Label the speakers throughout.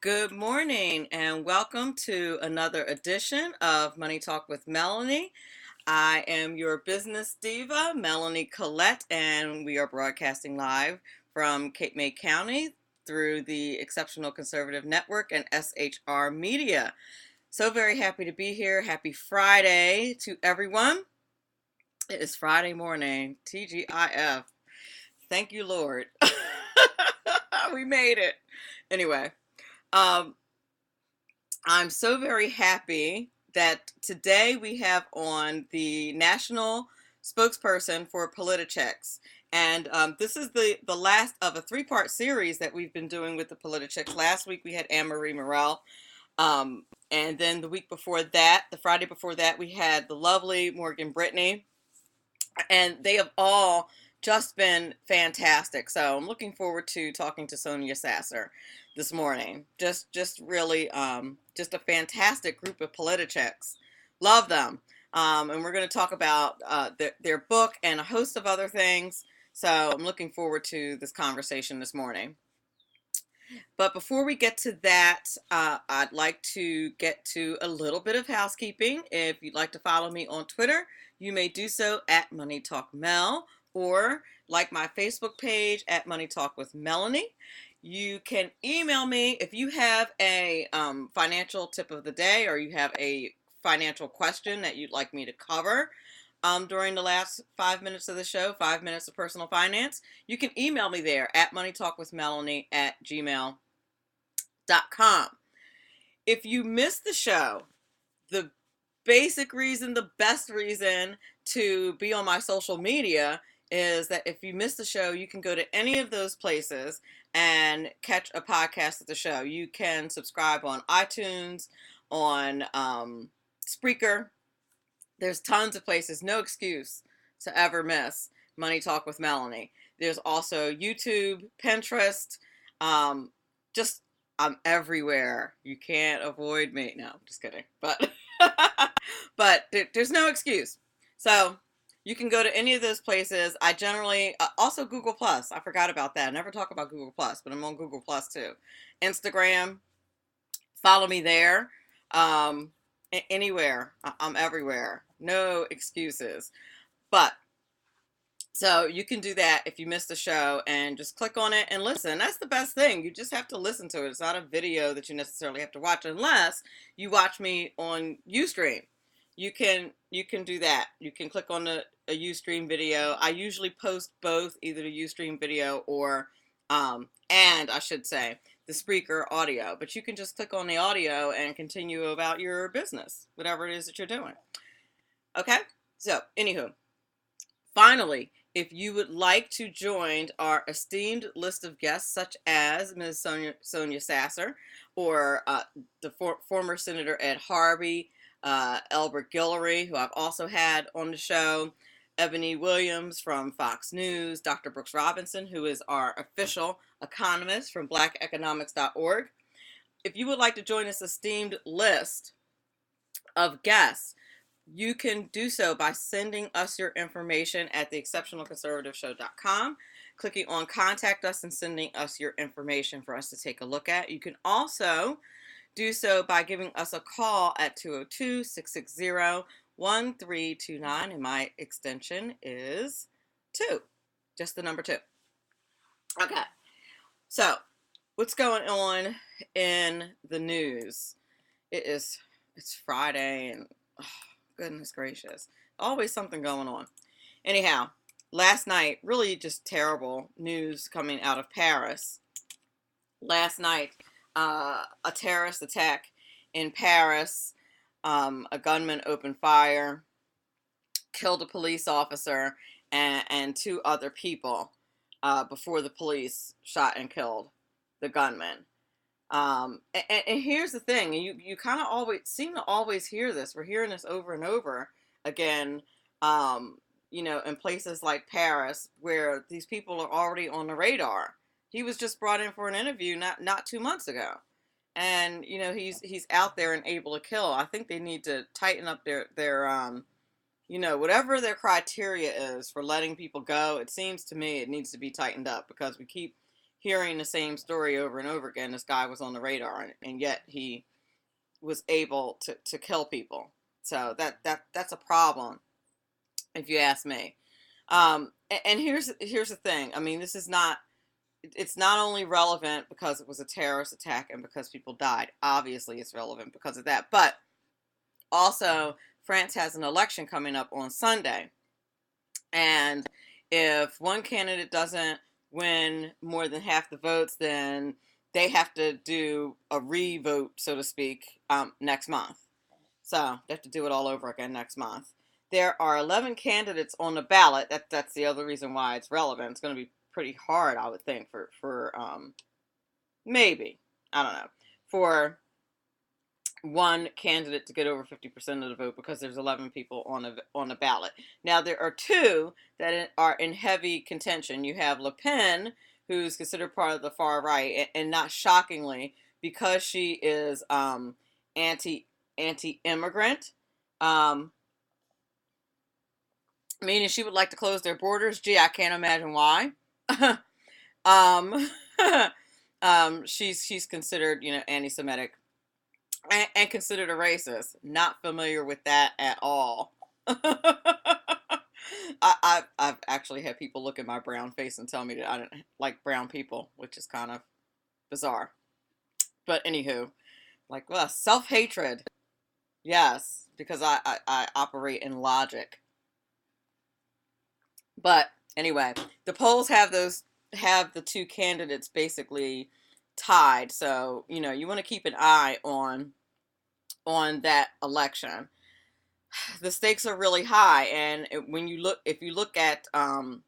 Speaker 1: Good morning and welcome to another edition of Money Talk with Melanie. I am your business diva, Melanie Collette, and we are broadcasting live from Cape May County through the Exceptional Conservative Network and SHR Media. So very happy to be here. Happy Friday to everyone. It is Friday morning, TGIF. Thank you, Lord. We made it. Anyway, um, I'm so very happy that today we have on the national spokesperson for PolitiChicks. And this is the last of a three-part series that we've been doing with the PolitiChicks. Last week we had Anne-Marie Morel. And then the week before that, the Friday before that, we had the lovely Morgan Brittany. And they have all just been fantastic. So I'm looking forward to talking to Sonya Sasser this morning. Just really just a fantastic group of PolitiChicks. Love them. And we're going to talk about their book and a host of other things. So I'm looking forward to this conversation this morning. But before we get to that, I'd like to get to a little bit of housekeeping. If you'd like to follow me on Twitter, you may do so at Money Talk Mel, or like my Facebook page at Money Talk with Melanie. You can email me if you have a financial tip of the day, or you have a financial question that you'd like me to cover during the last 5 minutes of the show, 5 minutes of personal finance. You can email me there at moneytalkwithmelanie@gmail.com. If you missed the show, the basic reason, the best reason to be on my social media is that if you missed the show, you can go to any of those places and catch a podcast of the show. You can subscribe on iTunes, on Spreaker. There's tons of places, no excuse to ever miss Money Talk with Melanie. There's also YouTube, Pinterest, just I'm everywhere. You can't avoid me. No, just kidding. But but there's no excuse. So you can go to any of those places. I generally also Google Plus. I forgot about that. I never talk about Google Plus, but I'm on Google Plus too. Instagram. Follow me there. Anywhere. I'm everywhere. No excuses. But so you can do that if you missed the show and just click on it and listen. That's the best thing. You just have to listen to it. It's not a video that you necessarily have to watch unless you watch me on Ustream. You can do that. You can click on a Ustream video. I usually post both, either the Ustream video or and I should say the Spreaker audio. But you can just click on the audio and continue about your business, whatever it is that you're doing. Okay? So, anywho, finally, if you would like to join our esteemed list of guests, such as Ms. Sonya Sasser, or the former Senator Ed Harvey, Elbert Guillory, who I've also had on the show, Ebony Williams from Fox News, Dr. Brooks Robinson, who is our official economist from blackeconomics.org. If you would like to join this esteemed list of guests, you can do so by sending us your information at theexceptionalconservativeshow.com, clicking on Contact Us and sending us your information for us to take a look at. You can also do so by giving us a call at 202-660-1329, and my extension is 2, just the number 2. Okay, so what's going on in the news? It's Friday, and goodness gracious, always something going on. Anyhow, last night, really just terrible news coming out of Paris. Last night, a terrorist attack in Paris. A gunman opened fire, killed a police officer and 2 other people before the police shot and killed the gunman. And here's the thing, you kind of always seem to always hear this. We're hearing this over and over again, in places like Paris, where these people are already on the radar. He was just brought in for an interview not 2 months ago, and he's out there and able to kill. I think they need to tighten up their whatever their criteria is for letting people go, it seems to me it needs to be tightened up because we keep hearing the same story over and over again. This guy was on the radar, and yet he was able to kill people. So that's a problem, if you ask me. And here's the thing. I mean, this is not. It's not only relevant because it was a terrorist attack and because people died. Obviously, it's relevant because of that. But also, France has an election coming up on Sunday. And if one candidate doesn't win more than half the votes, then they have to do a re-vote, so to speak, next month. So they have to do it all over again next month. There are 11 candidates on the ballot. That's the other reason why it's relevant. It's going to be pretty hard, I would think, for maybe, I don't know, for one candidate to get over 50% of the vote because there's 11 people on the ballot. Now there are two that are in heavy contention. You have Le Pen, who's considered part of the far right, and not shockingly, because she is anti-immigrant, meaning she would like to close their borders. Gee, I can't imagine why. She's considered, anti-Semitic and considered a racist. Not familiar with that at all. I've actually had people look at my brown face and tell me that I don't like brown people, which is kind of bizarre. But anywho, like, well, self-hatred. Yes, because I operate in logic. But anyway, the polls have the two candidates basically tied. So, you want to keep an eye on that election. The stakes are really high, and if you look at the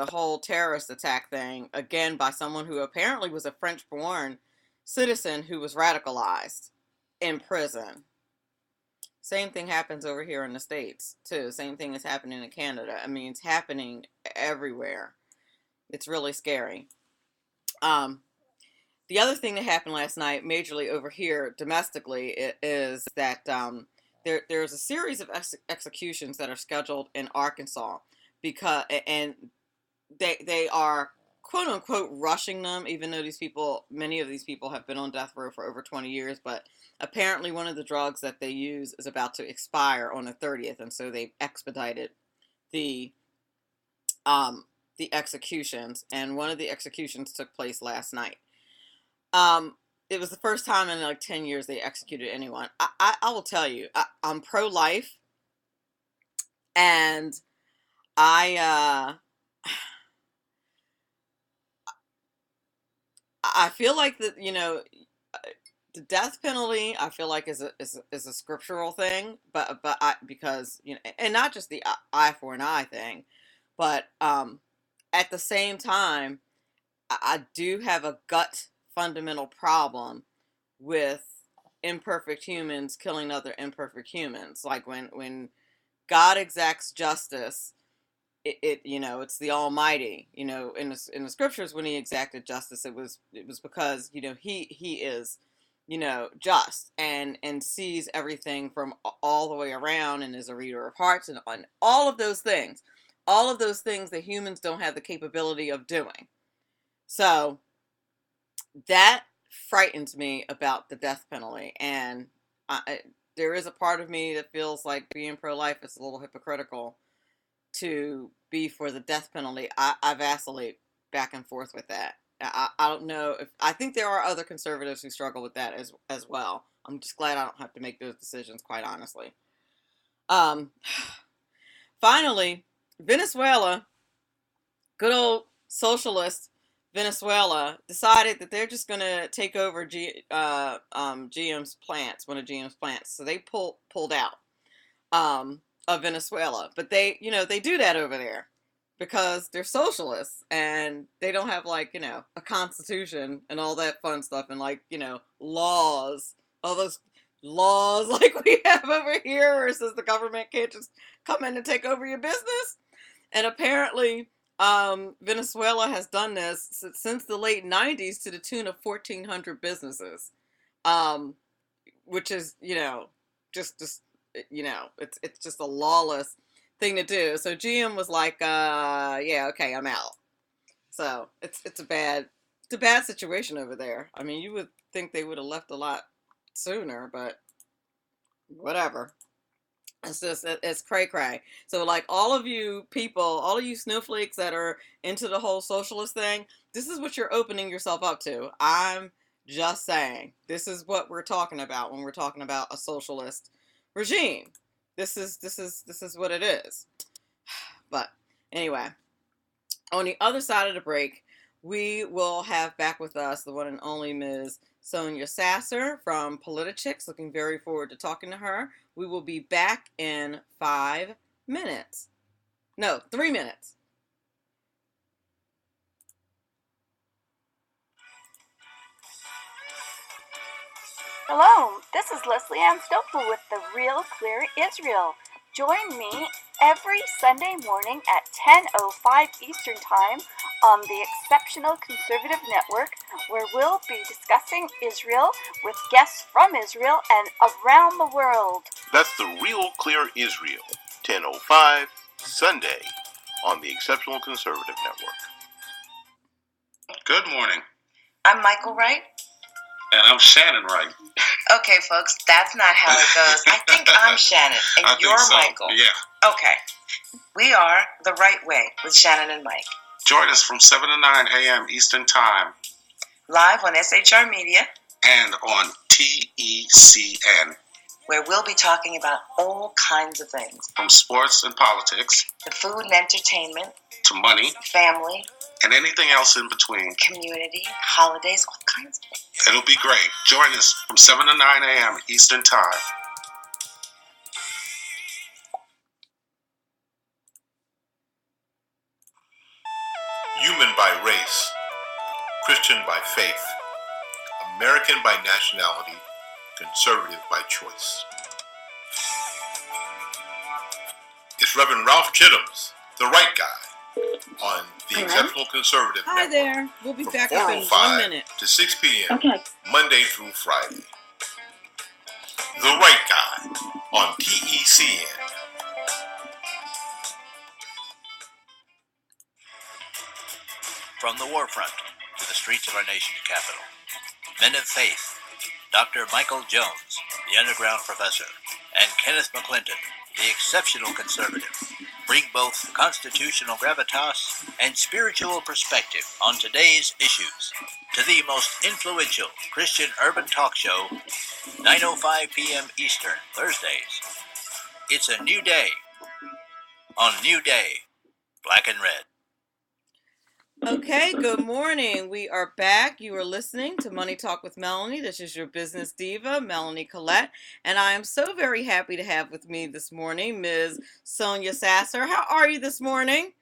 Speaker 1: whole terrorist attack thing, again by someone who apparently was a French-born citizen who was radicalized in prison. Same thing happens over here in the States, too. Same thing is happening in Canada. I mean, it's happening everywhere. It's really scary. The other thing that happened last night, majorly over here domestically, is that there's a series of executions that are scheduled in Arkansas and they are quote unquote rushing them, even though many of these people have been on death row for over 20 years. But apparently one of the drugs that they use is about to expire on the 30th, and so they've expedited the executions, and one of the executions took place last night. It was the first time in like 10 years they executed anyone. I will tell you, I'm pro-life, and I feel like that, the death penalty, I feel like is a scriptural thing, but because, and not just the eye for an eye thing, but at the same time, I do have a gut fundamental problem with imperfect humans killing other imperfect humans. Like when God exacts justice, it's the Almighty. In the scriptures, when He exacted justice, it was because He is just and sees everything from all the way around and is a reader of hearts and all of those things. All of those things that humans don't have the capability of doing. So that frightens me about the death penalty, and there is a part of me that feels like being pro-life is a little hypocritical to be for the death penalty. I vacillate back and forth with that. I don't know I think there are other conservatives who struggle with that as well. I'm just glad I don't have to make those decisions, quite honestly. Finally, Venezuela, good old socialist Venezuela, decided that they're just going to take over GM's plants, one of GM's plants. So they pulled out of Venezuela. But they do that over there because they're socialists and they don't have a constitution and all that fun stuff and laws, all those laws like we have over here where it says the government can't just come in and take over your business. And apparently Venezuela has done this since the late 90s to the tune of 1,400 businesses, which is, just it's just a lawless thing to do. So GM was like, yeah, okay, I'm out. So it's a bad situation over there. I mean, you would think they would have left a lot sooner, but whatever. It's just it's cray cray. So like all of you people, all of you snowflakes that are into the whole socialist thing, this is what you're opening yourself up to. I'm just saying, this is what we're talking about when we're talking about a socialist regime. This is what it is. But anyway, on the other side of the break, we will have back with us the one and only Ms. Sonya Sasser from PolitiChicks. Looking very forward to talking to her. We will be back in 5 minutes. No, 3 minutes.
Speaker 2: Hello, this is Leslie Ann Stoffel with The Real Clear Israel. Join me every Sunday morning at 10:05 Eastern Time on the Exceptional Conservative Network, where we'll be discussing Israel with guests from Israel and around the world.
Speaker 3: That's The Real Clear Israel, 10:05 Sunday on the Exceptional Conservative Network.
Speaker 4: Good morning.
Speaker 2: I'm Michael Wright.
Speaker 4: And I'm Shannon Wright.
Speaker 2: Okay, folks, that's not how it goes. I think I'm Shannon, and you're Michael.
Speaker 4: Yeah.
Speaker 2: Okay. We are The Right Way with Shannon and Mike.
Speaker 4: Join us from 7 to 9 a.m. Eastern Time.
Speaker 2: Live on SHR Media.
Speaker 4: And on TECN.
Speaker 2: Where we'll be talking about all kinds of things.
Speaker 4: From sports and politics.
Speaker 2: To food and entertainment.
Speaker 4: To money.
Speaker 2: Family.
Speaker 4: And anything else in between.
Speaker 2: Community, holidays, all kinds of things.
Speaker 4: It'll be great. Join us from 7 to 9 a.m. Eastern Time.
Speaker 3: Human by race, Christian by faith, American by nationality, conservative by choice. It's Reverend Ralph Chittum's The Right Guy on the Exceptional Conservative
Speaker 1: Hi
Speaker 3: Network.
Speaker 1: there. We'll be back up in 1 minute.
Speaker 3: To 6 p.m.
Speaker 2: Okay.
Speaker 3: Monday through Friday. The Right Guy on TECN.
Speaker 5: From the war front to the streets of our nation's capital, men of faith, Dr. Michael Jones, the underground professor, and Kenneth McClinton, the exceptional conservative, bring both constitutional gravitas and spiritual perspective on today's issues to the most influential Christian urban talk show, 9:05 p.m. Eastern, Thursdays. It's a new day on New Day, Black and Red.
Speaker 1: Okay, good morning. We are back. You are listening to Money Talk with Melanie. This is your business diva, Melanie Collette, and I am so very happy to have with me this morning Ms. Sonya Sasser. How are you this morning?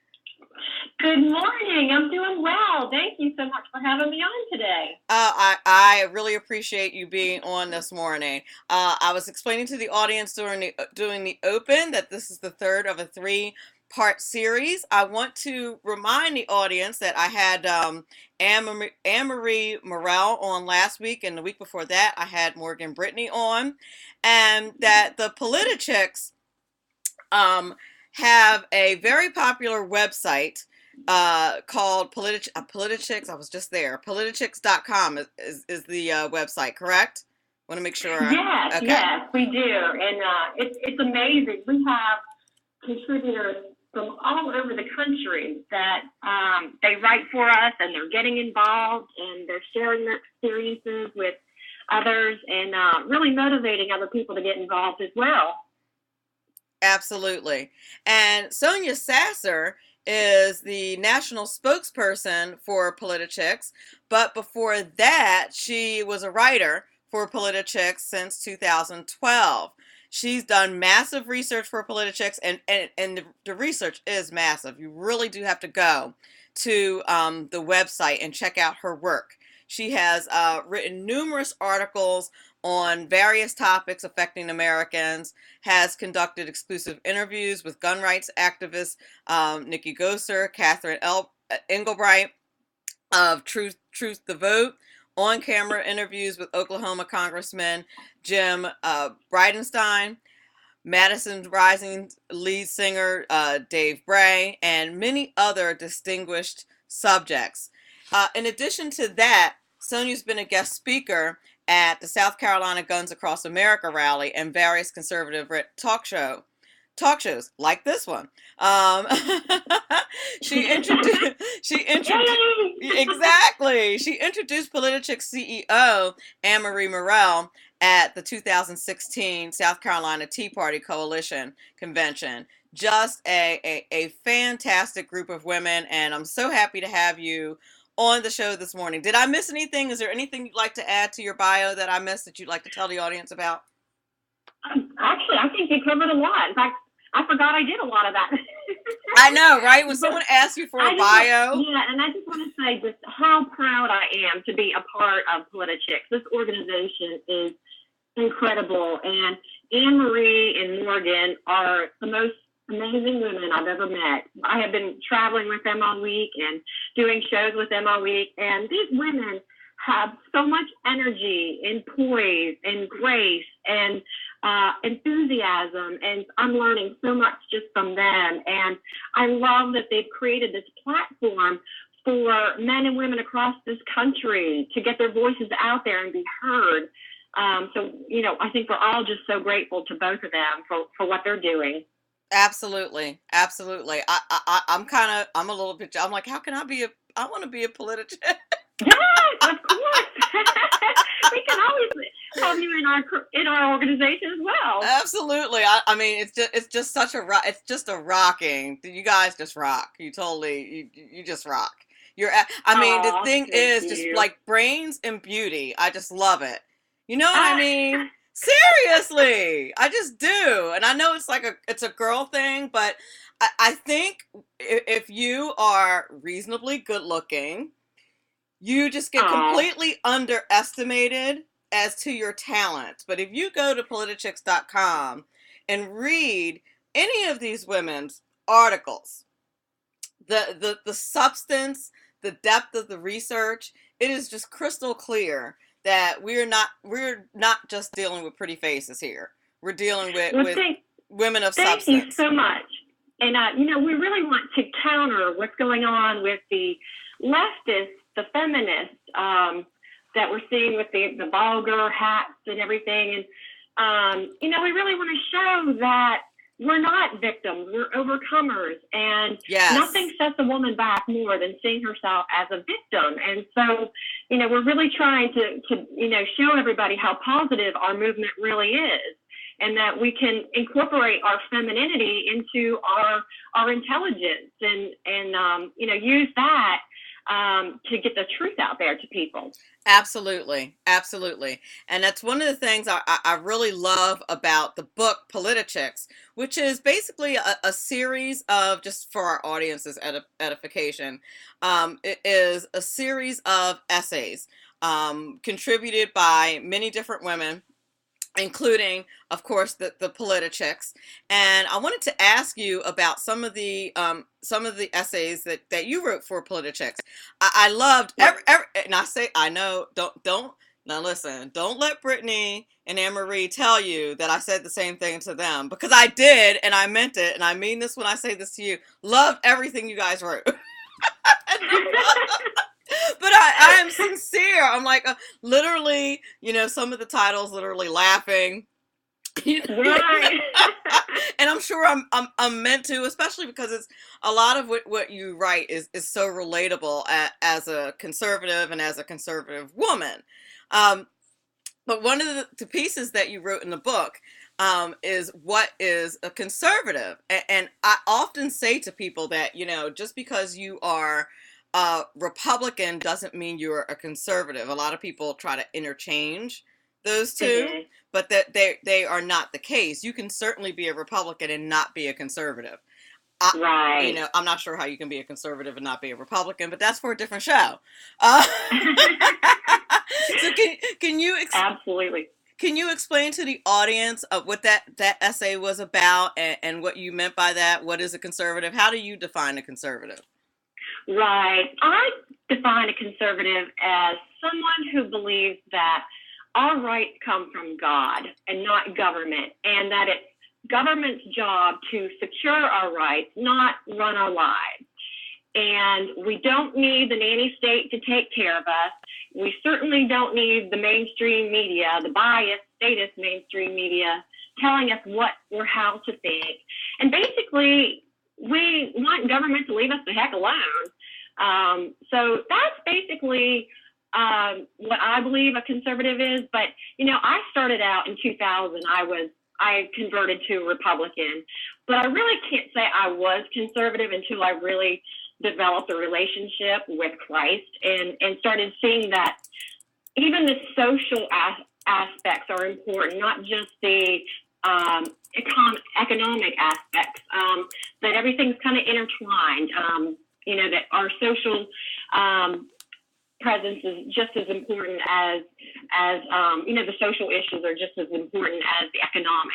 Speaker 6: Good morning. I'm doing well. Thank you so much for having me on today.
Speaker 1: I really appreciate you being on this morning. I was explaining to the audience during the open that this is the third of a 3-part series. I want to remind the audience that I had Anne-Marie Morrell on last week, and the week before that I had Morgan Brittany on, and that the PolitiChicks have a very popular website called PolitiChicks. I was just there. PolitiChicks.com is the website, correct? Want to make sure.
Speaker 6: Yes,
Speaker 1: okay.
Speaker 6: Yes, we do, and it's amazing. We have contributors from all over the country that they write for us, and they're getting involved, and they're sharing their experiences with others, and really motivating other people to get involved as well.
Speaker 1: Absolutely. And Sonya Sasser is the national spokesperson for PolitiChicks, but before that, she was a writer for PolitiChicks since 2012. She's done massive research for PolitiChicks, and the research is massive. You really do have to go to the website and check out her work. She has written numerous articles on various topics affecting Americans, has conducted exclusive interviews with gun rights activists Nikki Gosser, Catherine Engelbright of Truth the Vote, on-camera interviews with Oklahoma Congressman Jim Bridenstine, Madison Rising lead singer Dave Bray, and many other distinguished subjects. In addition to that, Sonya's been a guest speaker at the South Carolina Guns Across America rally and various conservative talk shows like this one. Um, she introduced she introduced exactly she introduced PolitiChicks CEO Anne Marie Morrell at the 2016 South Carolina Tea Party Coalition Convention. Just a fantastic group of women, and I'm so happy to have you on the show this morning. Did I miss anything? Is there anything you'd like to add to your bio that I missed that you'd like to tell the audience about?
Speaker 6: Actually, I think you covered a lot. In fact, I forgot I did a lot of that.
Speaker 1: I know, right? When someone asks you for a bio.
Speaker 6: And I just want to say just how proud I am to be a part of PolitiChicks. This organization is incredible, and Anne Marie and Morgan are the most amazing women I've ever met. I have been traveling with them all week and doing shows with them all week, and these women have so much energy and poise and grace and enthusiasm, and I'm learning so much just from them. And I love that they've created this platform for men and women across this country to get their voices out there and be heard. So, I think we're all just so grateful to both of them for what they're doing.
Speaker 1: Absolutely. I'm a little bit, I'm like, how can I want to be a politician.
Speaker 6: Yes, of course. We can always have you in our organization as well.
Speaker 1: Absolutely. I mean, it's just such a rocking. You guys just rock. You totally, you just rock. The thing is just like brains and beauty. I just love it. You know what I mean? Seriously, I just do. And I know it's a girl thing, but I think if you are reasonably good looking, you just get completely underestimated as to your talent. But if you go to PolitiChicks.com and read any of these women's articles, the substance, the depth of the research, it is just crystal clear that we're not just dealing with pretty faces here. We're dealing with women of substance.
Speaker 6: Thank you so much. And, we really want to counter what's going on with the leftists, the feminists that we're seeing with the vulgar hats and everything. And, we really want to show that we're not victims, we're overcomers. And nothing sets a woman back more than seeing herself as a victim. And so, we're really trying to show everybody how positive our movement really is, and that we can incorporate our femininity into our intelligence and use that to get the truth out there to people.
Speaker 1: Absolutely. And that's one of the things I really love about the book PolitiChicks, which is basically a series of, just for our audience's edification, it is a series of essays contributed by many different women, including, of course, the PolitiChicks. And I wanted to ask you about some of the essays that you wrote for PolitiChicks. I loved and I know, now listen, don't let Brittany and Anne Marie tell you that I said the same thing to them, because I did, and I meant it, and I mean this when I say this to you. Loved everything you guys wrote. But I am sincere. I'm like, literally, some of the titles, literally laughing.
Speaker 6: Right.
Speaker 1: And I'm sure I'm meant to, especially because it's a lot of what you write is so relatable as a conservative and as a conservative woman. But one of the pieces that you wrote in the book is what is a conservative. And I often say to people that, just because you are Republican doesn't mean you're a conservative. A lot of people try to interchange those two, but that they are not the case. You can certainly be a Republican and not be a conservative.
Speaker 6: Right.
Speaker 1: I'm not sure how you can be a conservative and not be a Republican, but that's for a different show. So can you
Speaker 6: absolutely.
Speaker 1: Can you explain to the audience what that essay was about and what you meant by that? What is a conservative? How do you define a conservative?
Speaker 6: Right. I define a conservative as someone who believes that our rights come from God and not government, and that it's government's job to secure our rights, not run our lives. And we don't need the nanny state to take care of us. We certainly don't need the mainstream media, the biased, statist mainstream media, telling us what or how to think. And basically, we want government to leave us the heck alone. So that's basically what I believe a conservative is. But, I started out in 2000. I converted to Republican. But I really can't say I was conservative until I really developed a relationship with Christ and started seeing that even the social aspects are important, not just the economic aspects, that everything's kind of intertwined, that our social presence is just as important as the social issues are just as important as the economic.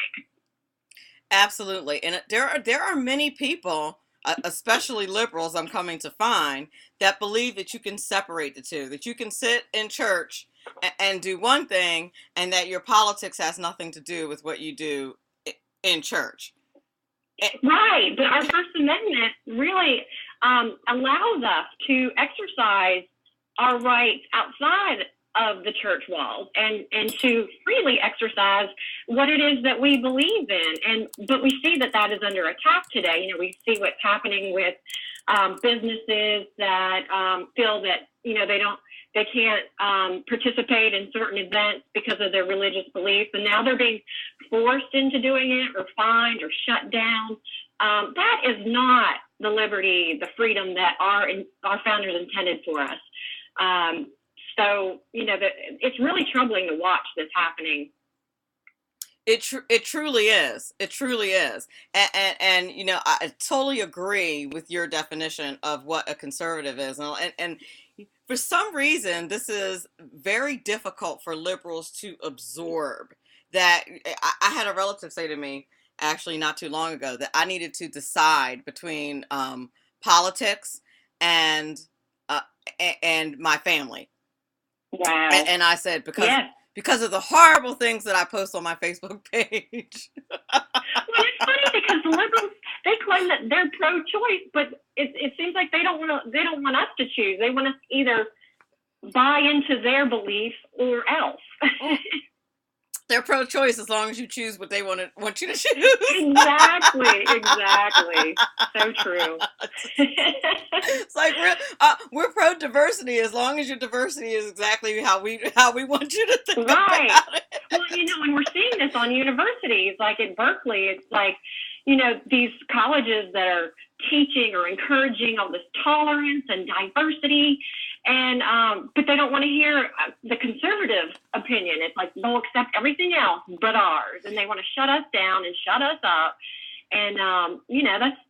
Speaker 1: Absolutely. And there are many people, especially liberals, I'm coming to find, that believe that you can separate the two, that you can sit in church and do one thing, and that your politics has nothing to do with what you do in church.
Speaker 6: Right. But our First Amendment really allows us to exercise our rights outside of the church walls and to freely exercise what it is that we believe in. But we see that is under attack today. We see what's happening with businesses that feel that, they can't participate in certain events because of their religious beliefs. And now they're being forced into doing it or fined or shut down. That is not the liberty, the freedom that our founders intended for us. So, it's really troubling to watch this happening.
Speaker 1: It truly is. It truly is. And I totally agree with your definition of what a conservative is. And for some reason, this is very difficult for liberals to absorb. That I had a relative say to me, actually not too long ago, that I needed to decide between politics and my family.
Speaker 6: Wow.
Speaker 1: And I said, because of the horrible things that I post on my Facebook page.
Speaker 6: Well, it's funny because the liberals, they claim that they're pro-choice, but it seems like they don't want us to choose. They want us to either buy into their belief or else.
Speaker 1: They're pro-choice as long as you choose what they want you to choose.
Speaker 6: Exactly. So true.
Speaker 1: It's like we're pro-diversity as long as your diversity is exactly how we want you to think about it.
Speaker 6: Well, and we're seeing this on universities, like at Berkeley. It's like, these colleges that are teaching or encouraging all this tolerance and diversity, and but they don't want to hear the conservative opinion. It's like they'll accept everything else but ours, and they want to shut us down and shut us up. And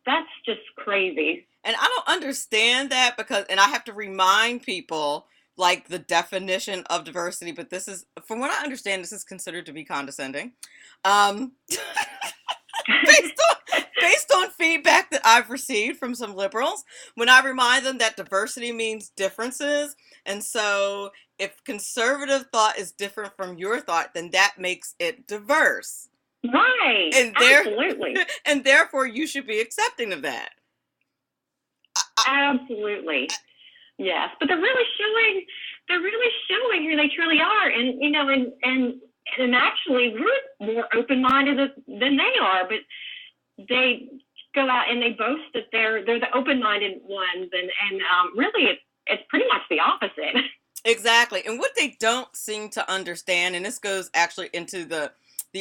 Speaker 6: that's just crazy.
Speaker 1: And I don't understand that and I have to remind people like the definition of diversity, but this is, from what I understand, this is considered to be condescending. Based on feedback that I've received from some liberals, when I remind them that diversity means differences, and so if conservative thought is different from your thought, then that makes it diverse.
Speaker 6: Right. Absolutely.
Speaker 1: And therefore you should be accepting of that.
Speaker 6: Absolutely. Yes. But they're really showing who they truly are. And actually we're more open-minded than they are, but they go out and they boast that they're the open-minded ones, and really it's pretty much the opposite.
Speaker 1: Exactly. And what they don't seem to understand, and this goes actually into the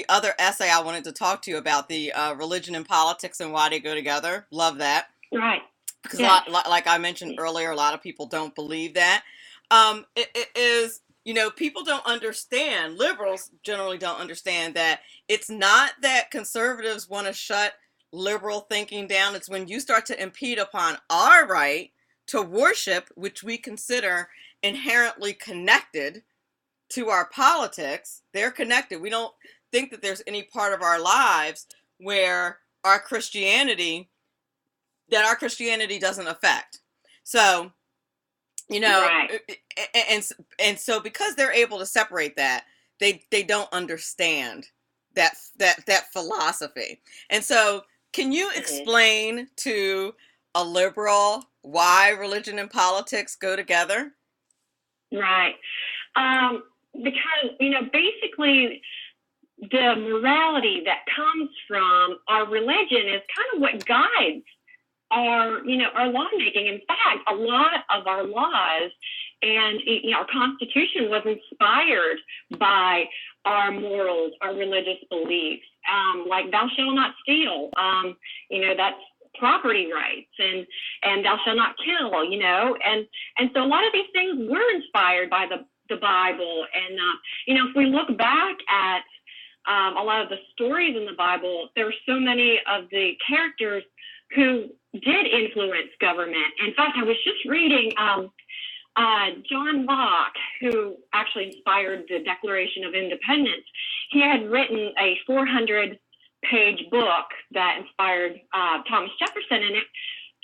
Speaker 1: other essay I wanted to talk to you about, the religion and politics and why they go together. Love that.
Speaker 6: Right.
Speaker 1: Because like I mentioned earlier, a lot of people don't believe that. It is, people don't understand, liberals generally don't understand that it's not that conservatives want to shut liberal thinking down. It's when you start to impede upon our right to worship, which we consider inherently connected to our politics. They're connected. We don't think that there's any part of our lives where our Christianity doesn't affect. So,
Speaker 6: right.
Speaker 1: and so because they're able to separate that, they don't understand that philosophy. And so, can you explain to a liberal why religion and politics go together?
Speaker 6: Right. Because, basically the morality that comes from our religion is kind of what guides our lawmaking. In fact, a lot of our laws and our Constitution was inspired by our morals, our religious beliefs, like thou shalt not steal. That's property rights, and thou shalt not kill. And so a lot of these things were inspired by the Bible. And if we look back at a lot of the stories in the Bible, there are so many of the characters who did influence government. In fact, I was just reading John Locke, who actually inspired the Declaration of Independence. He had written a 400-page book that inspired Thomas Jefferson, and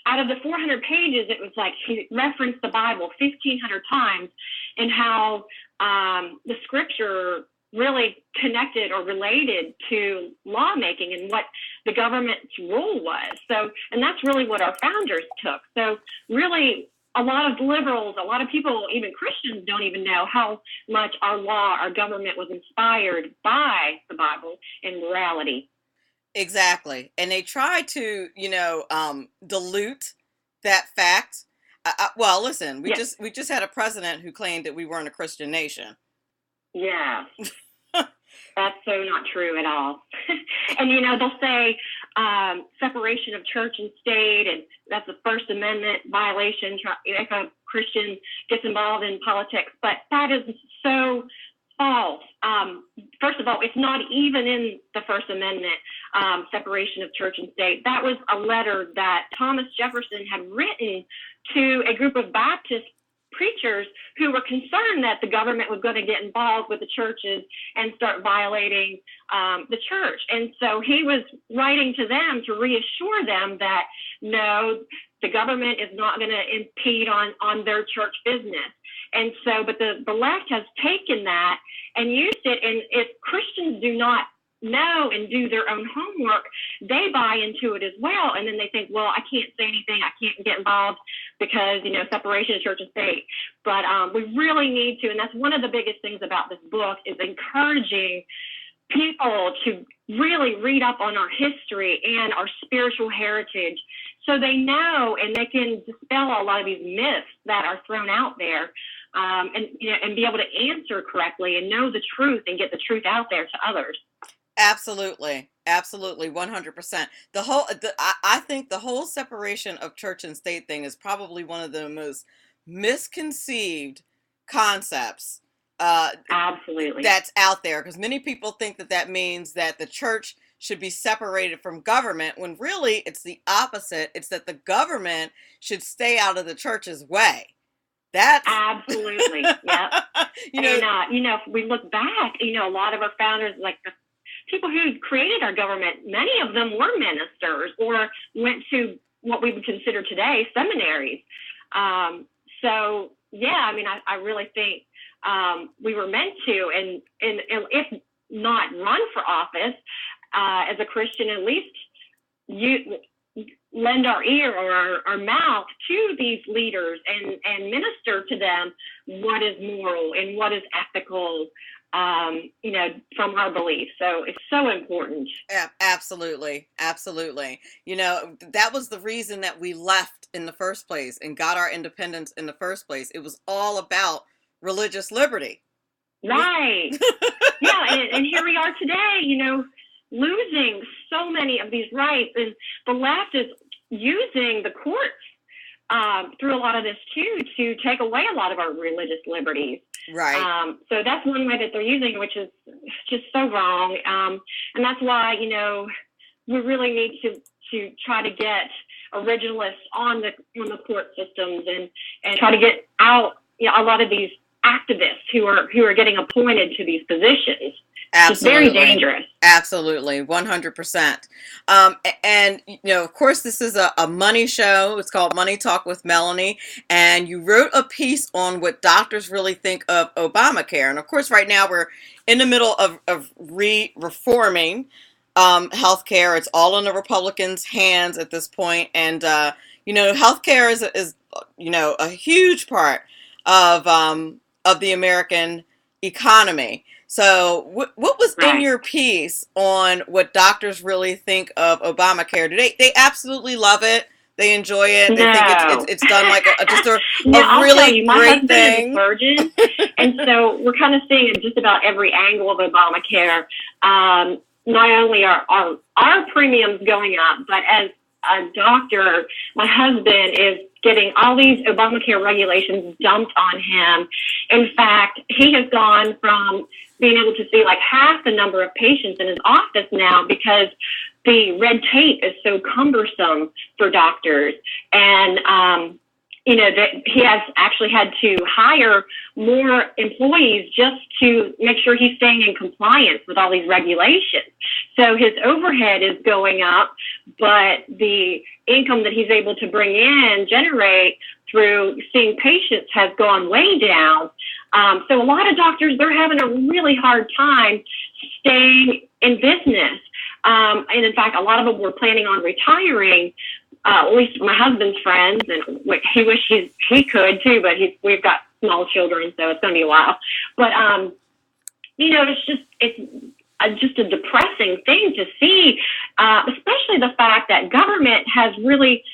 Speaker 6: out of the 400 pages, it was like he referenced the Bible 1,500 times, and how the scripture really connected or related to lawmaking and what the government's role was. So, and that's really what our founders took. So really, a lot of liberals, a lot of people, even Christians, don't even know how much our government was inspired by the Bible and morality.
Speaker 1: Exactly. And they try to, dilute that fact. Well, listen, we just had a president who claimed that we weren't a Christian nation.
Speaker 6: Yeah. That's so not true at all. And, they'll say separation of church and state, and that's a First Amendment violation if a Christian gets involved in politics. But that is so false. First of all, it's not even in the First Amendment, separation of church and state. That was a letter that Thomas Jefferson had written to a group of Baptist preachers who were concerned that the government was going to get involved with the churches and start violating the church. And so he was writing to them to reassure them that, no, the government is not going to impede on their church business. And so, but the left has taken that and used it. And if Christians do not know and do their own homework, they buy into it as well. And then they think, well, I can't say anything, I can't get involved because, separation of church and state. But we really need to, and that's one of the biggest things about this book, is encouraging people to really read up on our history and our spiritual heritage, so they know and they can dispel a lot of these myths that are thrown out there, and be able to answer correctly and know the truth and get the truth out there to others.
Speaker 1: Absolutely. Absolutely. 100%. I think the whole separation of church and state thing is probably one of the most misconceived concepts
Speaker 6: absolutely
Speaker 1: that's out there, because many people think that means that the church should be separated from government, when really it's the opposite. It's that the government should stay out of the church's way. That's
Speaker 6: absolutely, yeah. If we look back, a lot of our founders, like the people who created our government, many of them were ministers or went to what we would consider today seminaries. So yeah, I really think we were meant to, and if not run for office as a Christian, at least lend our ear or our mouth to these leaders and minister to them what is moral and what is ethical, from our beliefs. So it's so important.
Speaker 1: Yeah, absolutely. Absolutely. That was the reason that we left in the first place and got our independence in the first place. It was all about religious liberty.
Speaker 6: Right. Yeah. And here we are today, losing so many of these rights, and the left is using the courts through a lot of this too to take away a lot of our religious liberties.
Speaker 1: Right.
Speaker 6: So that's one way that they're using, which is just so wrong. And that's why, we really need to try to get originalists on the court systems and try to get out, a lot of these activists who are getting appointed to these positions. It's very
Speaker 1: Absolutely.
Speaker 6: dangerous.
Speaker 1: Absolutely. 100%. And, of course, this is a money show. It's called Money Talk with Melanie. And you wrote a piece on what doctors really think of Obamacare. And, of course, right now we're in the middle of reforming healthcare. It's all in the Republicans' hands at this point. And, healthcare is a huge part of the American economy. So what was in your piece on what doctors really think of Obamacare? Do they absolutely love it? They enjoy it. They think it's done like a really great thing.
Speaker 6: Is a surgeon, and so we're kind of seeing it just about every angle of Obamacare. Not only are our premiums going up, but as a doctor, my husband is getting all these Obamacare regulations dumped on him. In fact, he has gone from being able to see like half the number of patients in his office now because the red tape is so cumbersome for doctors. And, that he has actually had to hire more employees just to make sure he's staying in compliance with all these regulations. So his overhead is going up, but the income that he's able to generate through seeing patients has gone way down. So a lot of doctors, they're having a really hard time staying in business. And in fact, a lot of them were planning on retiring, at least my husband's friends, and he wishes he could too, but we've got small children, so it's going to be a while. But, it's just a depressing thing to see, especially the fact that government has really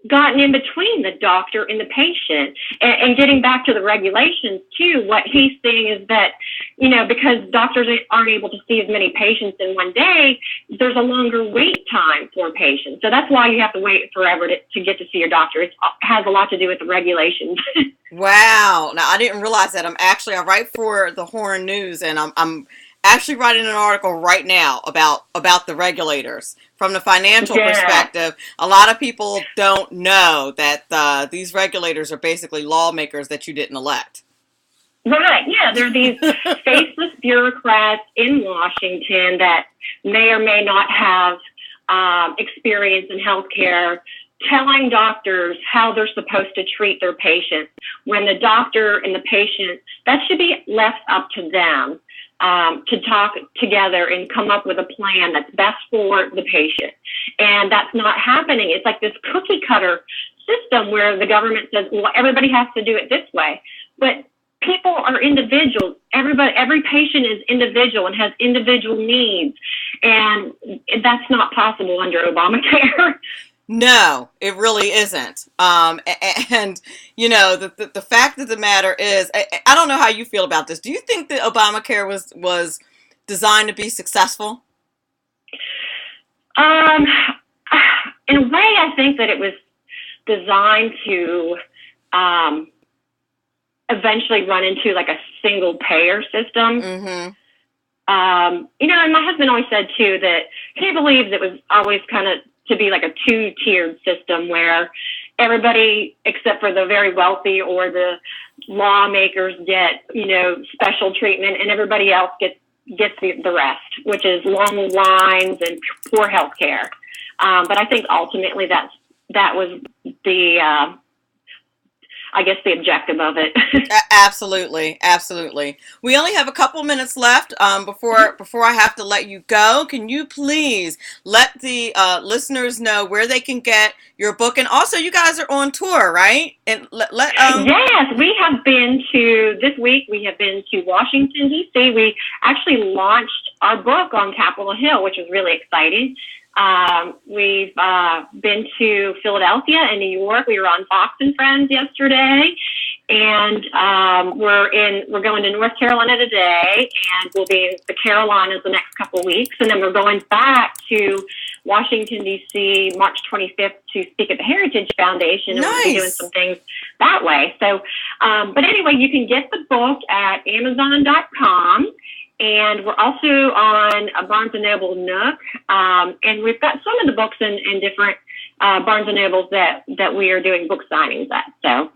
Speaker 6: gotten in between the doctor and the patient. And getting back to the regulations too, what he's saying is that, because doctors aren't able to see as many patients in one day, there's a longer wait time for patients. So that's why you have to wait forever to get to see your doctor. It has a lot to do with the regulations.
Speaker 1: Wow. Now, I didn't realize that. I write for the Horn News, and I'm actually writing an article right now about the regulators from the financial perspective. A lot of people don't know that these regulators are basically lawmakers that you didn't elect.
Speaker 6: Right, yeah, they're these faceless bureaucrats in Washington that may or may not have experience in healthcare, telling doctors how they're supposed to treat their patients, when the doctor and the patient, that should be left up to them to talk together and come up with a plan that's best for the patient. And that's not happening. It's like this cookie cutter system where the government says, well, everybody has to do it this way. But people are individuals. Every patient is individual and has individual needs. And that's not possible under Obamacare.
Speaker 1: No, it really isn't. And the fact of the matter is, I don't know how you feel about this. Do you think that Obamacare was designed to be successful?
Speaker 6: In a way, I think that it was designed to eventually run into like a single payer system.
Speaker 1: Mm-hmm.
Speaker 6: And my husband always said too that he believes it was always kind of to be like a two-tiered system where everybody except for the very wealthy or the lawmakers get, special treatment, and everybody else gets the rest, which is long lines and poor health care. But I think ultimately that was the the objective of it.
Speaker 1: Absolutely. We only have a couple minutes left before I have to let you go. Can you please let the listeners know where they can get your book? And also, you guys are on tour, right? And
Speaker 6: Yes, we have been this week we have been to Washington, D.C. We actually launched our book on Capitol Hill, which was really exciting. We've been to Philadelphia and New York. We were on Fox and Friends yesterday, and we're going to North Carolina today, and we'll be in the Carolinas the next couple of weeks, and then we're going back to Washington, D.C. March 25th to speak at the Heritage Foundation.
Speaker 1: Nice.
Speaker 6: And we'll be doing some things that way. So, but anyway, you can get the book at Amazon.com. And we're also on a Barnes & Noble Nook, and we've got some of the books in different Barnes & Nobles that we are doing book signings at. So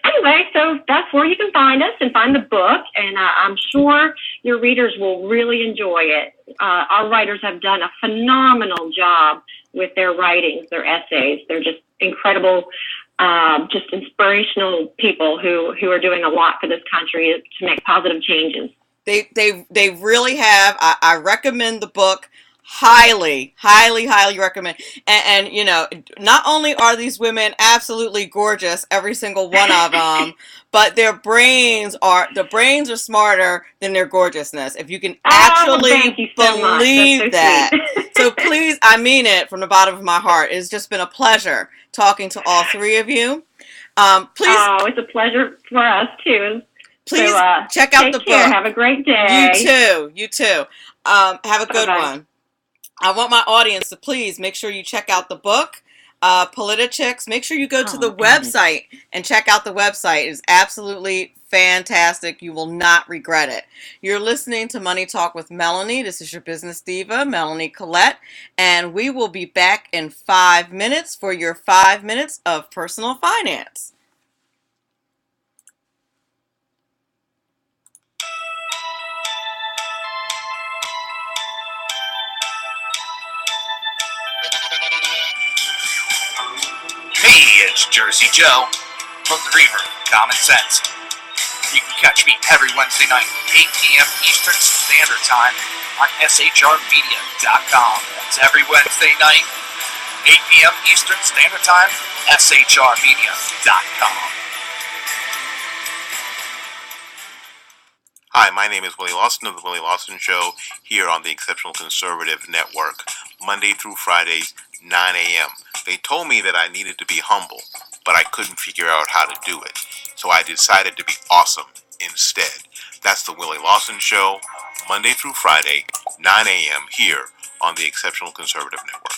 Speaker 6: anyway, so that's where you can find us and find the book, and I'm sure your readers will really enjoy it. Our writers have done a phenomenal job with their writings, their essays. They're just incredible, just inspirational people who are doing a lot for this country to make positive changes.
Speaker 1: They really have. I recommend the book. Highly recommend. And you know, not only are these women absolutely gorgeous, every single one of them, but their brains are smarter than their gorgeousness. If you can actually believe that. So please, I mean it from the bottom of my heart. It's just been a pleasure talking to all three of you. Please.
Speaker 6: Oh, it's a pleasure for us too.
Speaker 1: Please check out the book.
Speaker 6: Have a great day.
Speaker 1: You too. Have a good one. I want my audience to please make sure you check out the book, PolitiChicks. Make sure you go to the website and check out the website. It's absolutely fantastic. You will not regret it. You're listening to Money Talk with Melanie. This is your business diva, Melanie Collette, and we will be back in 5 minutes for your 5 minutes of personal finance.
Speaker 5: Hey, it's Jersey Joe from the Reaver, Common Sense. You can catch me every Wednesday night, 8 p.m. Eastern Standard Time on shrmedia.com. That's every Wednesday night, 8 p.m. Eastern Standard Time, shrmedia.com.
Speaker 3: Hi, my name is Willie Lawson of The Willie Lawson Show here on the Exceptional Conservative Network, Monday through Fridays, 9 a.m. They told me that I needed to be humble, but I couldn't figure out how to do it. So I decided to be awesome instead. That's The Willie Lawson Show, Monday through Friday, 9 a.m. here on the Exceptional Conservative Network.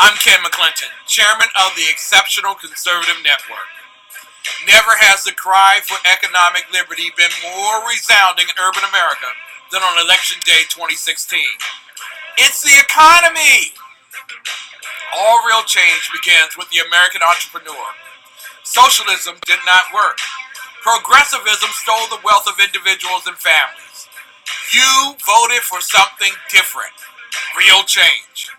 Speaker 7: I'm Ken McClinton, chairman of the Exceptional Conservative Network. Never has the cry for economic liberty been more resounding in urban America than on Election Day 2016. It's the economy! All real change begins with the American entrepreneur. Socialism did not work. Progressivism stole the wealth of individuals and families. You voted for something different. Real change.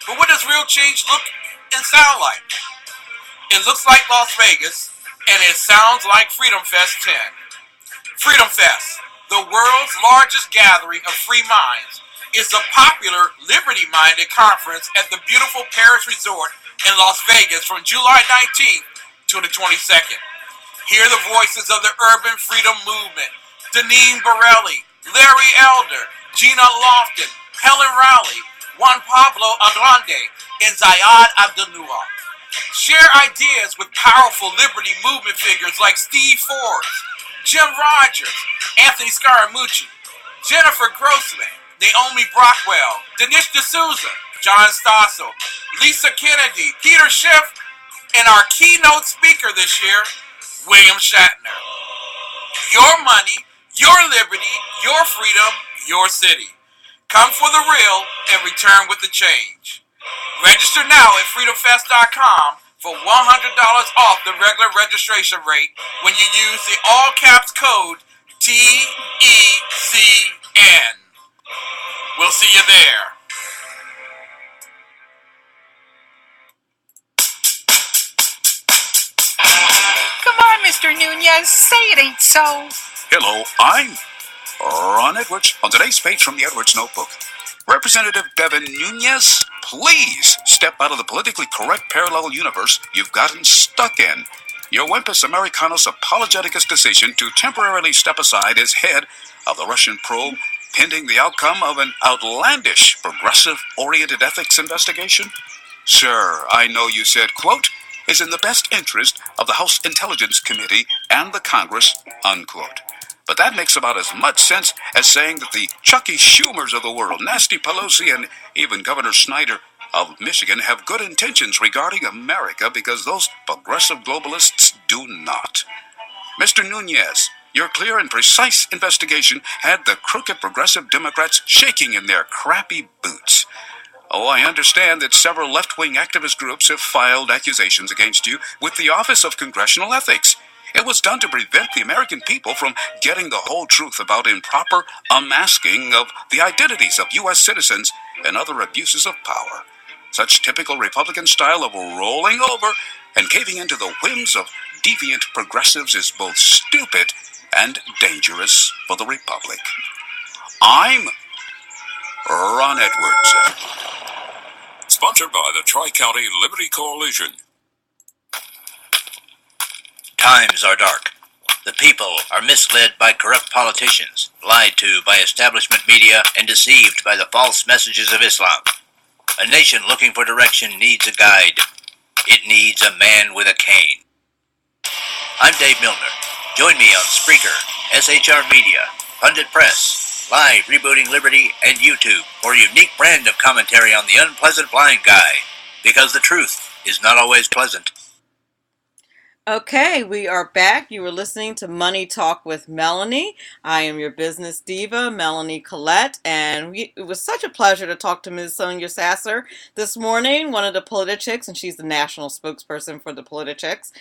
Speaker 7: But what does real change look and sound like? It looks like Las Vegas, and it sounds like Freedom Fest 10. Freedom Fest, the world's largest gathering of free minds, is a popular liberty-minded conference at the beautiful Paris Resort in Las Vegas from July 19th to the 22nd. Hear the voices of the urban freedom movement, Deneen Borelli, Larry Elder, Gina Lofton, Helen Rowley, Juan Pablo Agrande, and Zayad Abdul-Nuah. Share ideas with powerful liberty movement figures like Steve Forbes, Jim Rogers, Anthony Scaramucci, Jennifer Grossman, Naomi Brockwell, Dinesh D'Souza, John Stossel, Lisa Kennedy, Peter Schiff, and our keynote speaker this year, William Shatner. Your money, your liberty, your freedom, your city. Come for the real and return with the change. Register now at freedomfest.com for $100 off the regular registration rate when you use the all caps code TECN. We'll see you there.
Speaker 8: Come on, Mr. Nunez, say it ain't so.
Speaker 9: Hello, I'm Ron Edwards. On today's page from the Edwards Notebook, Representative Devin Nunez, please step out of the politically correct parallel universe you've gotten stuck in. Your Wempus Americanos apologeticus decision to temporarily step aside as head of the Russian probe pending the outcome of an outlandish, progressive-oriented ethics investigation? Sir, I know you said, quote, is in the best interest of the House Intelligence Committee and the Congress, unquote. But that makes about as much sense as saying that the Chucky Schumers of the world, Nasty Pelosi, and even Governor Snyder of Michigan have good intentions regarding America because those progressive globalists do not. Mr. Nunez, your clear and precise investigation had the crooked progressive Democrats shaking in their crappy boots. Oh, I understand that several left-wing activist groups have filed accusations against you with the Office of Congressional Ethics. It was done to prevent the American people from getting the whole truth about improper unmasking of the identities of U.S. citizens and other abuses of power. Such typical Republican style of rolling over and caving into the whims of deviant progressives is both stupid and dangerous for the Republic. I'm Ron Edwards.
Speaker 10: Sponsored by the Tri-County Liberty Coalition.
Speaker 5: Times are dark. The people are misled by corrupt politicians, lied to by establishment media, and deceived by the false messages of Islam. A nation looking for direction needs a guide. It needs a man with a cane. I'm Dave Milner. Join me on Spreaker, SHR Media, Pundit Press, Live Rebooting Liberty, and YouTube for a unique brand of commentary on the unpleasant blind guy. Because the truth is not always pleasant.
Speaker 1: Okay, we are back. You were listening to Money Talk with Melanie. I am your business diva, Melanie Collette, and it was such a pleasure to talk to Ms. Sonya Sasser this morning, one of the PolitiChicks, and she's the national spokesperson for the PolitiChicks.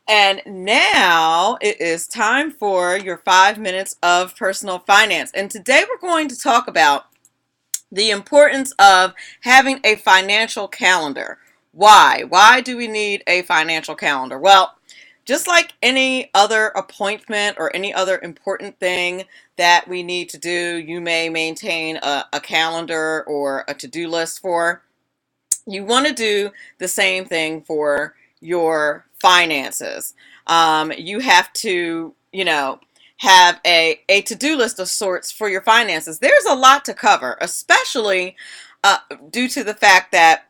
Speaker 1: And now it is time for your 5 minutes of personal finance. And today we're going to talk about the importance of having a financial calendar. Why? Why do we need a financial calendar? Well, just like any other appointment or any other important thing that we need to do, you may maintain a calendar or a to-do list for. You want to do the same thing for your finances. You have to, have a to-do list of sorts for your finances. There's a lot to cover, especially due to the fact that,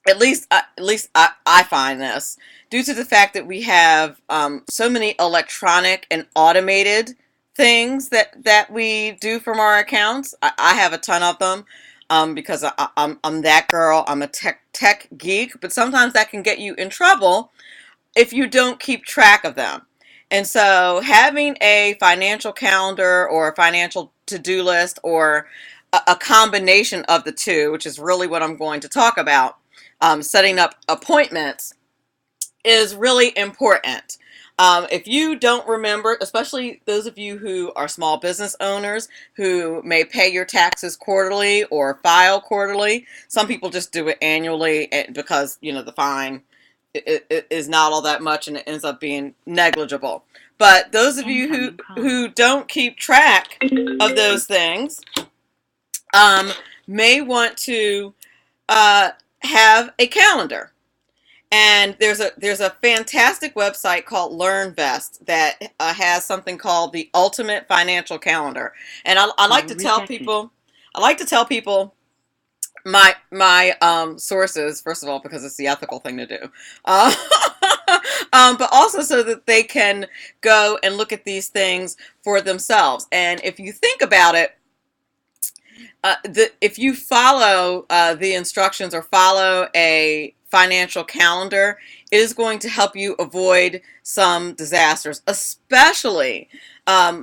Speaker 1: at least I find this, due to the fact that we have so many electronic and automated things that we do from our accounts. I have a ton of them because I'm that girl. I'm a tech geek, but sometimes that can get you in trouble if you don't keep track of them. And so having a financial calendar or a financial to-do list or a combination of the two, which is really what I'm going to talk about, setting up appointments, is really important. If you don't remember, especially those of you who are small business owners who may pay your taxes quarterly or file quarterly, some people just do it annually because, the fine is not all that much and it ends up being negligible. But those of you who don't keep track of those things may want to have a calendar. And there's a fantastic website called LearnVest that has something called the Ultimate Financial Calendar. And I like to tell people my sources, first of all, because it's the ethical thing to do, but also so that they can go and look at these things for themselves. And if you think about it, if you follow the instructions or follow a financial calendar, it is going to help you avoid some disasters, especially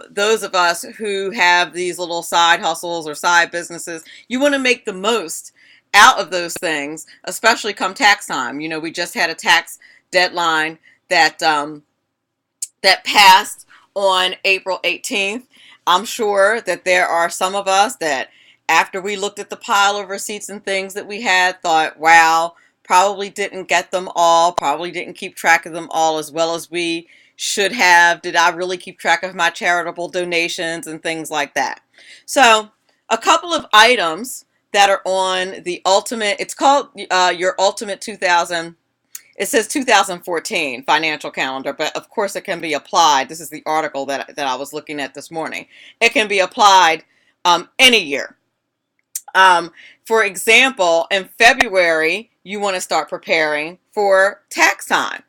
Speaker 1: those of us who have these little side hustles or side businesses. You want to make the most out of those things, especially come tax time. We just had a tax deadline that passed on April 18th. I'm sure that there are some of us that, after we looked at the pile of receipts and things that we had, thought, wow, probably didn't get them all, probably didn't keep track of them all as well as we should have. Did I really keep track of my charitable donations and things like that? So a couple of items that are on the Ultimate, it's called your Ultimate 2000, it says 2014 financial calendar, but of course it can be applied. This is the article that I was looking at this morning. It can be applied any year. For example, in February, you want to start preparing for tax time,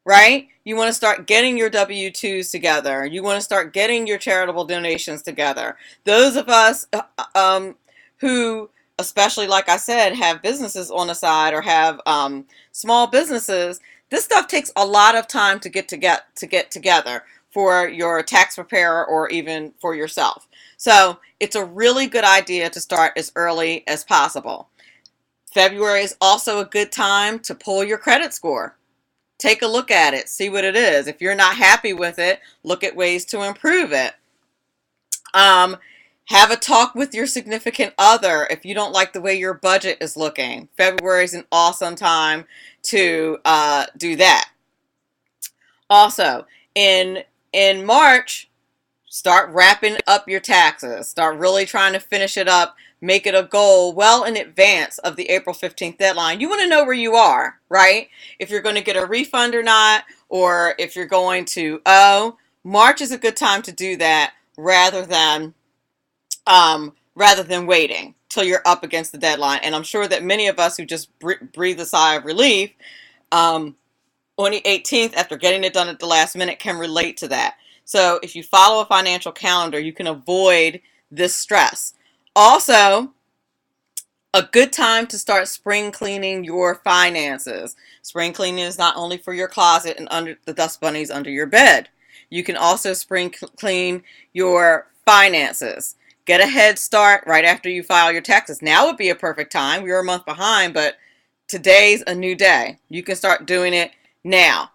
Speaker 1: right? You want to start getting your W-2s together. You want to start getting your charitable donations together. Those of us who, especially like I said, have businesses on the side or have small businesses, this stuff takes a lot of time to get together for your tax preparer or even for yourself. So it's a really good idea to start as early as possible. February is also a good time to pull your credit score. Take a look at it, see what it is. If you're not happy with it, look at ways to improve it. Have a talk with your significant other if you don't like the way your budget is looking. February is an awesome time to do that. Also, in March, start wrapping up your taxes. Start really trying to finish it up. Make it a goal well in advance of the April 15th deadline. You want to know where you are, right? If you're going to get a refund or not, or if you're going to owe. March is a good time to do that rather than waiting till you're up against the deadline. And I'm sure that many of us who just breathe a sigh of relief on the 18th after getting it done at the last minute can relate to that. So if you follow a financial calendar, you can avoid this stress. Also, a good time to start spring cleaning your finances. Spring cleaning is not only for your closet and under the dust bunnies under your bed. You can also spring clean your finances. Get a head start right after you file your taxes. Now would be a perfect time. We're a month behind, but today's a new day. You can start doing it now.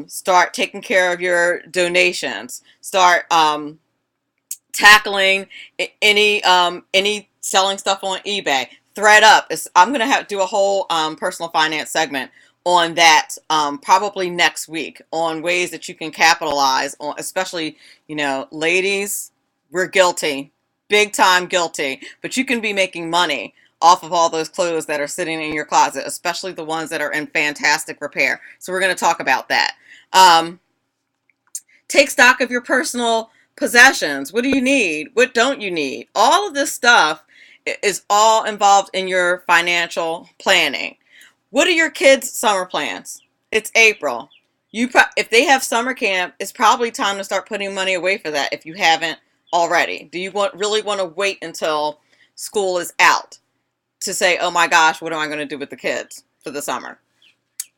Speaker 1: Start taking care of your donations. Start tackling any selling stuff on eBay. ThreadUp. I'm going to do a whole personal finance segment on that probably next week on ways that you can capitalize on, especially, ladies, we're guilty, big time guilty, but you can be making money off of all those clothes that are sitting in your closet, especially the ones that are in fantastic repair. So we're going to talk about that. Take stock of your personal possessions. What do you need? What don't you need? All of this stuff is all involved in your financial planning. What are your kids' summer plans? It's April. If they have summer camp, it's probably time to start putting money away for that if you haven't already. Do you really want to wait until school is out to say, oh my gosh, what am I going to do with the kids for the summer?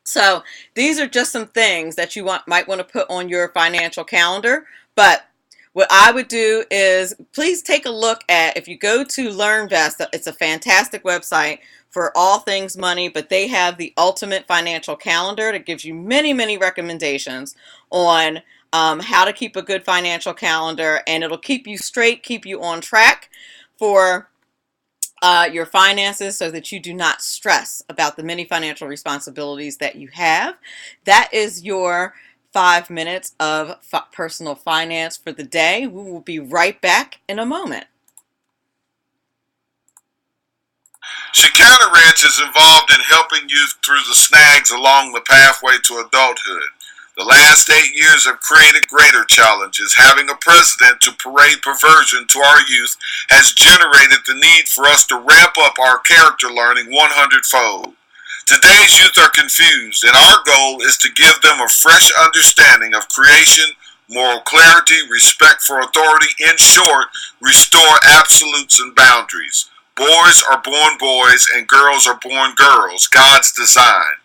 Speaker 1: So these are just some things that you might want to put on your financial calendar. But what I would do is please take a look at, if you go to LearnVest, it's a fantastic website for all things money, but they have the ultimate financial calendar that gives you many, many recommendations on how to keep a good financial calendar, and it'll keep you straight, keep you on track for your finances so that you do not stress about the many financial responsibilities that you have. That is your 5 minutes of personal finance for the day. We will be right back in a moment.
Speaker 4: Chicana Ranch is involved in helping youth through the snags along the pathway to adulthood. The last 8 years have created greater challenges. Having a president to parade perversion to our youth has generated the need for us to ramp up our character learning 100-fold. Today's youth are confused, and our goal is to give them a fresh understanding of creation, moral clarity, respect for authority. In short, restore absolutes and boundaries. Boys are born boys and girls are born girls, God's design.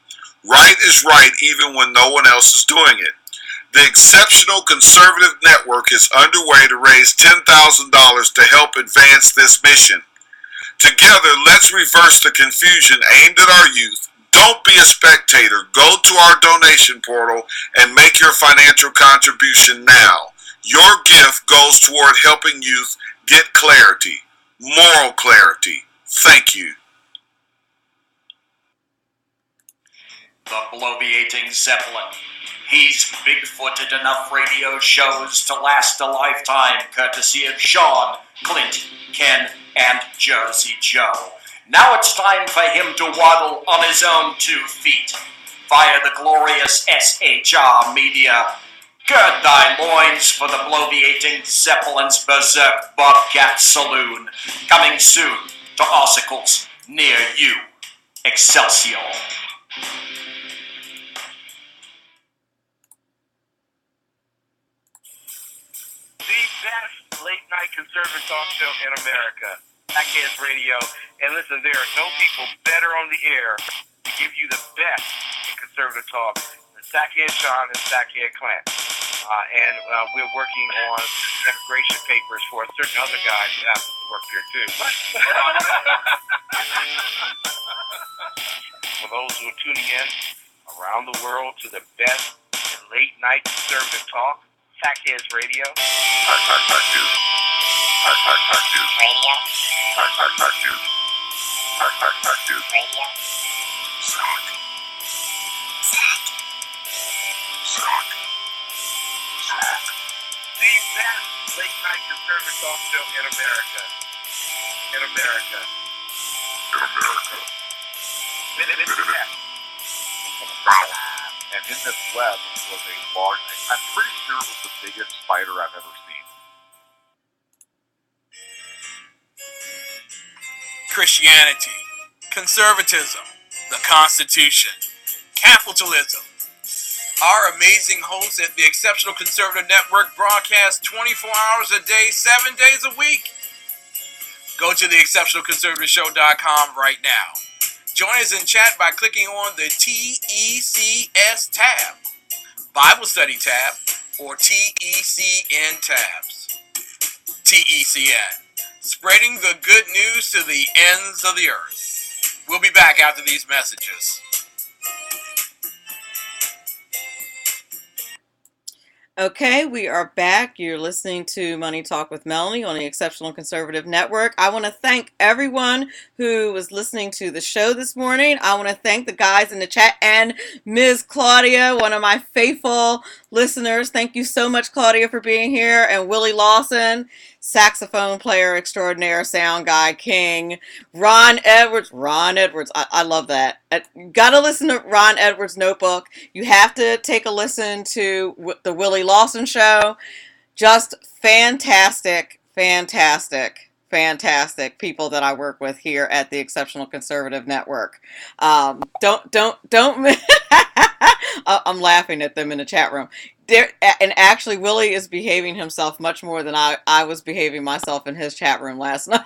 Speaker 4: Right is right even when no one else is doing it. The Exceptional Conservative Network is underway to raise $10,000 to help advance this mission. Together, let's reverse the confusion aimed at our youth. Don't be a spectator. Go to our donation portal and make your financial contribution now. Your gift goes toward helping youth get clarity, moral clarity. Thank you.
Speaker 11: The bloviating Zeppelin. He's big-footed enough radio shows to last a lifetime, courtesy of Sean, Clint, Ken, and Jersey Joe. Now it's time for him to waddle on his own 2 feet. Via the glorious SHR Media. Gird thy loins for the bloviating Zeppelin's Berserk Bobcat Saloon. Coming soon to articles near you. Excelsior.
Speaker 3: best late-night conservative talk show in America, Sackheads Radio. And listen, there are no people better on the air to give you the best in conservative talk than Sackhead Sean and Sackhead Clint. And we're working on immigration papers for a certain other guy who happens to work here, too. For those who are tuning in around the world to the best in late-night conservative talk, Sackheads Radio. The best late-night conservative talk show in America. In America. In America.
Speaker 12: And in this web was a large, I'm pretty sure it was the biggest spider I've ever seen.
Speaker 7: Christianity, conservatism, the Constitution, capitalism. Our amazing hosts at the Exceptional Conservative Network broadcast 24 hours a day, 7 days a week. Go to theexceptionalconservativeshow.com right now. Join us in chat by clicking on the TECS tab, Bible Study tab, or TECN tabs. TECN, spreading the good news to the ends of the earth. We'll be back after these messages.
Speaker 1: Okay, we are back. You're listening to Money Talk with Melanie on the Exceptional Conservative Network. I want to thank everyone who was listening to the show this morning. I want to thank the guys in the chat and Ms. Claudia, one of my faithful listeners. Thank you so much, Claudia, for being here. And Willie Lawson, saxophone player extraordinaire, sound guy king. Ron Edwards, I love that. Gotta listen to Ron Edwards' Notebook. You have to take a listen to the Willie Lawson show. Just fantastic people that I work with here at the Exceptional Conservative Network. Don't I'm laughing at them in the chat room. And actually, Willie is behaving himself much more than I was behaving myself in his chat room last night.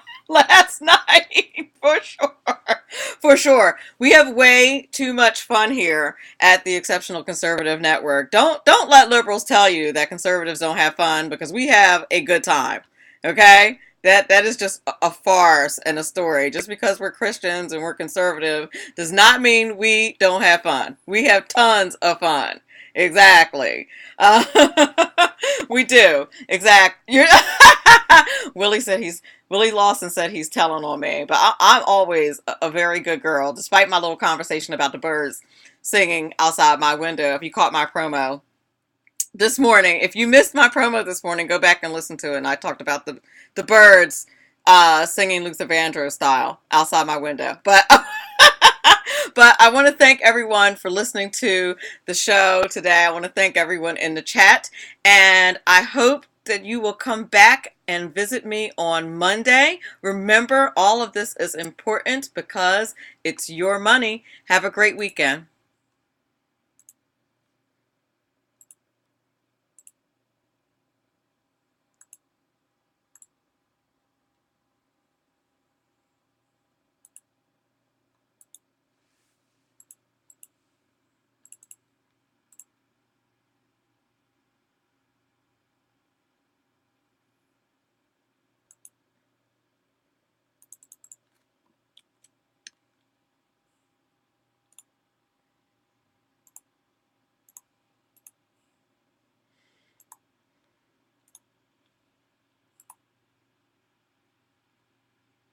Speaker 1: For sure. We have way too much fun here at the Exceptional Conservative Network. Don't let liberals tell you that conservatives don't have fun, because we have a good time. Okay? That is just a farce and a story. Just because we're Christians and we're conservative does not mean we don't have fun. We have tons of fun. Exactly. We do. Exactly. Willie Lawson said he's telling on me, but I'm always a very good girl, despite my little conversation about the birds singing outside my window. If you caught my promo this morning, if you missed my promo this morning, go back and listen to it. And I talked about the birds singing Luther Vandross style outside my window. But but I want to thank everyone for listening to the show today. I want to thank everyone in the chat, and I hope that you will come back and visit me on Monday. Remember, all of this is important because it's your money. Have a great weekend.